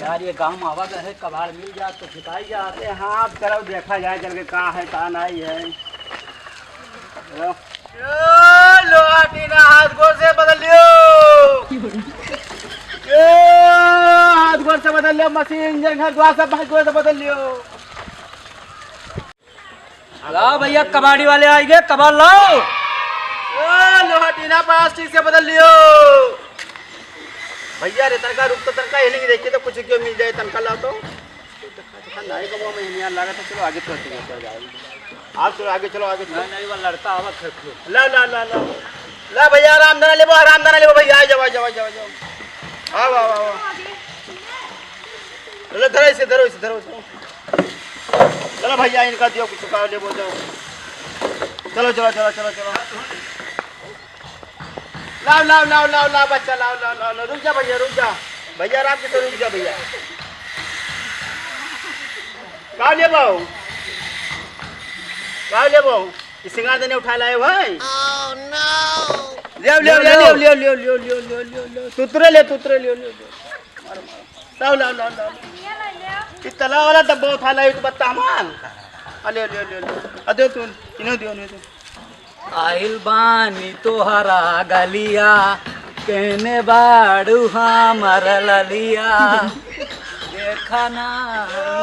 यार ये गांव में आवा है, कबाड़ मिल जा तो फिटाई जा। अरे हाँ चलो देखा जाए चल के कहाँ है कहाँ नहीं है। लोहा टीना हाथ गोर से बदल लियो, हाथ गोर से बदल लियो, मशीन इंजन घर द्वार सब हाथ गोर से बदल लियो। लाओ भैया कबाड़ी वाले आएंगे, कबाड़ लाओ। लोहा टीना प्लास्टिक से बदल लियो। भैया रे तनका रुक तो तनका हिलेंगे देखिए तो कुछ क्यों मिल जाए तनका लाओ तो नहीं कमाओ में यहाँ लगा था। चलो आगे चलते हैं, आप चलो आगे चलो आगे चलो। नहीं वो लड़का आवा ला ला ला ला ला भैया आरामदाना ले आरामदाना ले भैया। आ जाओ जाओ जाओ जाओ आओ आओ आओ। चलो धरो इसे धरो इसे धरो। चलो भैया इनका दियो कुछ चुका ले बोल जाओ। चलो चलो चलो चलो चलो लाओ लाओ लाओ लाओ लाओ बच्चा लाओ लाओ लाओ। रुक जा भैया रुक जा भैया आराम से रुक जा भैया। कहाँ ले बाऊ कहाँ ले बाऊ सिंगार देने उठा लाए भाई। ले ले ले ले ले ले ले ले ले ले तुतरे ले तुतरे ले ले लाओ लाओ लाओ लाओ। इस तला वाला डब्बा उठा लाए तो बत्ता मान। ले ले ले ले दे तू इन्हें दियो नहीं तो आहिल बानी तोहरा गलिया कहने बाड़ू हमर ललिया देखा ना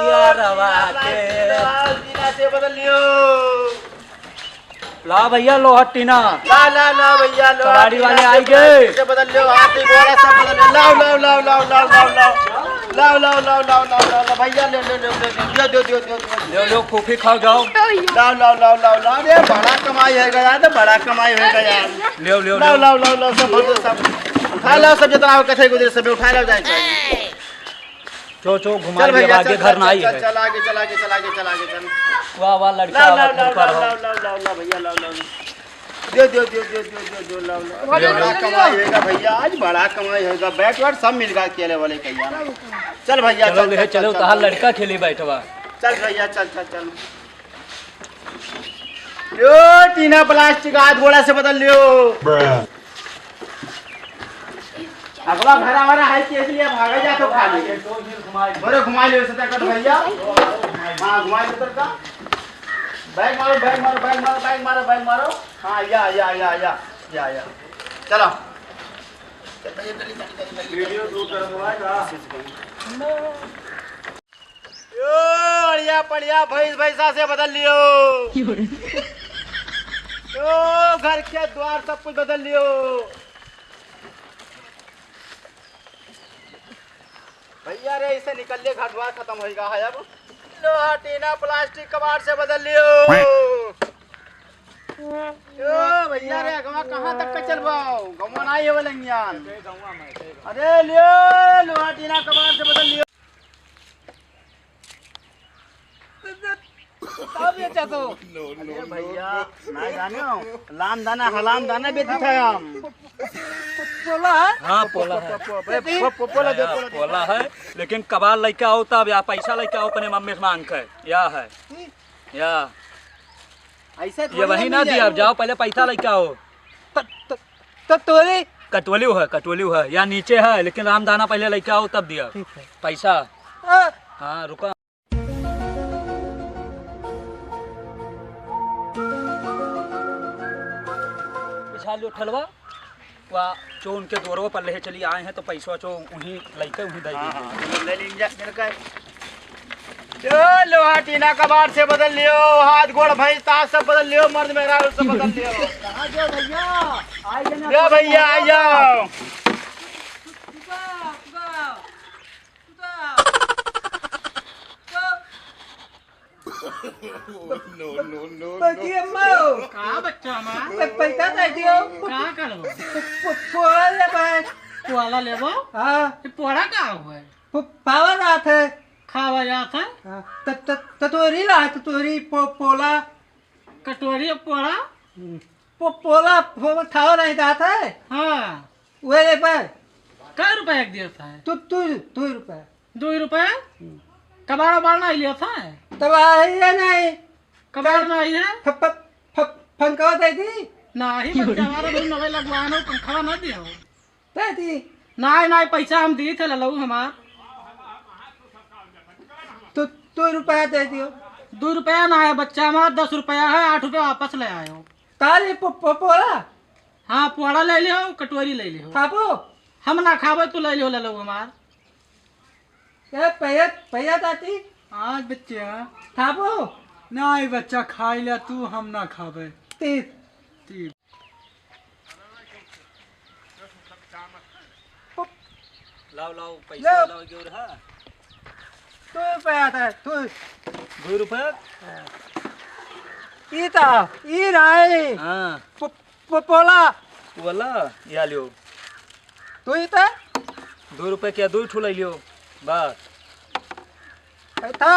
यारवा के से बदल लियो। ला भैया लोहा टीना ला ला ला भैया लो कबाड़ी वाले आएंगे से बदल लियो। हाथ ही गोरा सब बदल लियो। लाओ लाओ लाओ लाओ लाओ लाओ लाओ लाओ लाओ लाओ लाओ लाओ लाओ भैया ले ले ले ले दो दो दो ले लो कॉफी खाओ जाओ। लाओ लाओ लाओ लाओ लाओ। अरे बड़ा कमाई है यार तो बड़ा कमाई है यार। ले ले लाओ लाओ लाओ लाओ सब उठा लो सब जितना हो कैसे गुजरे सब उठा लो जाए। चो चो घुमा दे आगे घर ना आई है। चल आगे चल आगे चल आगे चल आगे चल। वाह वाह लड़का लाओ लाओ घर लाओ पर लाओ हो। लाओ लाओ लाओ भैया लाओ लाओ दो दो दो दो दो दो लाओ लाओ। बड़ा कमाई होगा भैया आज बड़ा कमाई होगा। बैट वैट सब मिल गया केले वाले भैया। चल भैया चलो ले चलो कहा लड़का खेली बैठवा। चल भैया चल चल चल। यो टीना प्लास्टिक हाथ गोड़ा से बदल लियो। अगला घर हमारा है कि इसलिए भागा जा तो खा ले। बोरे घुमा ले सता कट भैया। हां घुमा ले तरका। बैग मारो बैग मारो बैग मारो बैग मारो बैग मारो। हां या या या या या या चलो। वीडियो शूट करवाएगा। यो बढ़िया बढ़िया भैंस भैंसा से बदल लियो। यो घर के द्वार सब कुछ बदल लियो। भैया रे इसे निकल ले घर द्वार खत्म होएगा है अब। लोहा टीना प्लास्टिक कबाड़ से बदल लियो। यो भैया रे गवा कहाँ तक के चलबाओ गवा नहीं है वलंगियान। अरे लियो लोहा टीना कबाड़ से बदल लियो। तब ये चातो अरे भैया ना जानो लाम दाना हलाम दाना बेची था हम। पोला है हाँ पोला है पोला दे पोला है लेकिन कबाड़ लेके आओ तब या पैसा लेके आओ अपने मम्मी से मांग के या है या ऐसे ये वही ना दिया। अब जाओ पहले पैसा लेके आओ। तो तोरे कटवली है या नीचे है लेकिन रामदाना पहले लेके आओ तब दिया पैसा। हाँ रुका ठलवा वहाँ जो उनके दोरों पर ले चली आए हैं तो पैसा जो उन्हीं लेके उन्हीं दे दीजिए। लोहा टीना कबाड़ से बदल लियो। हाथ गोड़ भैंस ताश सब बदल लियो। मर्द मेरा सब बदल लियो। कहाँ जाओ भैया भैया आ जाओ। कहाँ बच्चा माँ पैसा दे दियो। कहाँ करो पोला ले भाई पोला लेबो। हाँ पोड़ा कहाँ हुआ है पावर रात है खावा जाता है ततोरी ला ततोरी पोला कटोरी पोड़ा पोला खाओ नहीं जाता है। हाँ वे ले पर कै रुपया एक देता है तू रुपये 2 रुपया कबाड़ बाड़ नहीं लेता है। तब आई नहीं कबाड़ नहीं है फनका दे दी नहीं बच्चा हमारा भी नवे लगवानो पंखा ना दियो दे दी नहीं नहीं पैसा हम दिए थे ललऊ हमार रुपया दे दियो 2 रुपया ना है बच्चा हमारा 10 रुपया है 8 रुपया वापस ले आयो। ताली पोला हाँ पुआड़ा ले लियो कटोरी ले लियो। खाबो हम ना खाबे तू ले लियो ले लो हमार। ए पैया ताती हाँ बच्चा खाबो नहीं बच्चा खाई ले तू हम ना खाबे। तीस ठीक लाओ लाओ पैसा लाओ। लाओ जोर हाँ 2 रुपया था तू 2 रुपये ई राय हाँ पोला वाला या लियो तू ही था 2 रुपये क्या 2 ठो ले लियो बस था